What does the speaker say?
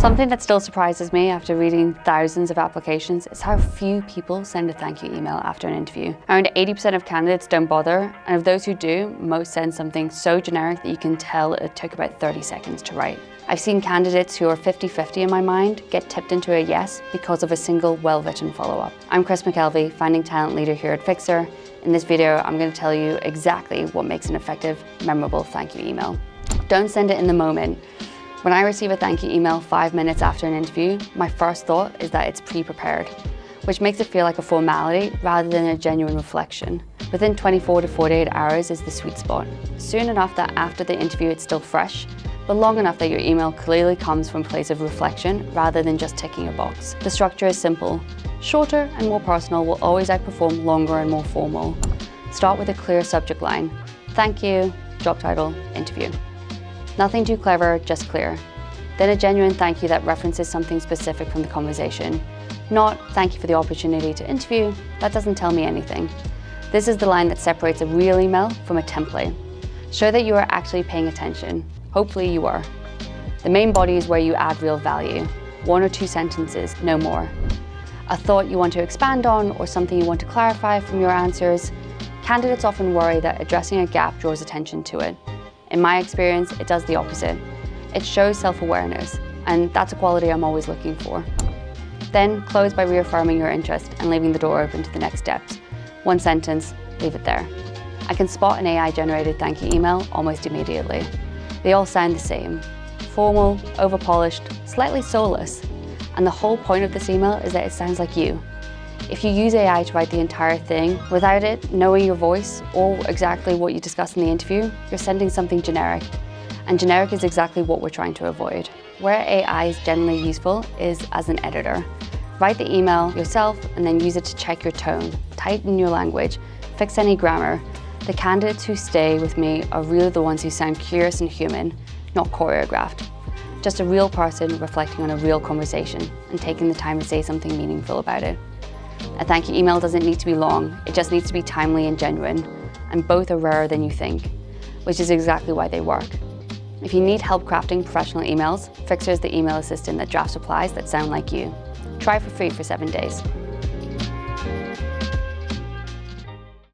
Something that still surprises me after reading thousands of applications is how few people send a thank you email after an interview. Around 80% of candidates don't bother, and of those who do, most send something so generic that you can tell it took about 30 seconds to write. I've seen candidates who are 50-50 in my mind get tipped into a yes because of a single well-written follow-up. I'm McKelvie, Finding Talent Leader here at Fyxer. In this video, I'm going to tell you exactly what makes an effective, memorable thank you email. Don't send it in the moment. When I receive a thank you email 5 minutes after an interview, my first thought is that it's pre-prepared, which makes it feel like a formality rather than a genuine reflection. Within 24 to 48 hours is the sweet spot. Soon enough that after the interview it's still fresh, but long enough that your email clearly comes from a place of reflection rather than just ticking a box. The structure is simple. Shorter and more personal will always outperform longer and more formal. Start with a clear subject line. Thank you, job title, interview. Nothing too clever, just clear. Then a genuine thank you that references something specific from the conversation. Not, thank you for the opportunity to interview, that doesn't tell me anything. This is the line that separates a real email from a template. Show that you are actually paying attention. Hopefully you are. The main body is where you add real value. 1 or 2 sentences, no more. A thought you want to expand on or something you want to clarify from your answers. Candidates often worry that addressing a gap draws attention to it. In my experience, it does the opposite. It shows self-awareness, and that's a quality I'm always looking for. Then close by reaffirming your interest and leaving the door open to the next steps. 1 sentence, leave it there. I can spot an AI-generated thank you email almost immediately. They all sound the same. Formal, over-polished, slightly soulless. And the whole point of this email is that it sounds like you. If you use AI to write the entire thing, without it knowing your voice or exactly what you discussed in the interview, you're sending something generic. And generic is exactly what we're trying to avoid. Where AI is generally useful is as an editor. Write the email yourself and then use it to check your tone, tighten your language, fix any grammar. The candidates who stay with me are really the ones who sound curious and human, not choreographed. Just a real person reflecting on a real conversation and taking the time to say something meaningful about it. A thank you email doesn't need to be long, it just needs to be timely and genuine, and both are rarer than you think, which is exactly why they work. If you need help crafting professional emails, Fyxer is the email assistant that drafts replies that sound like you. Try for free for 7 days.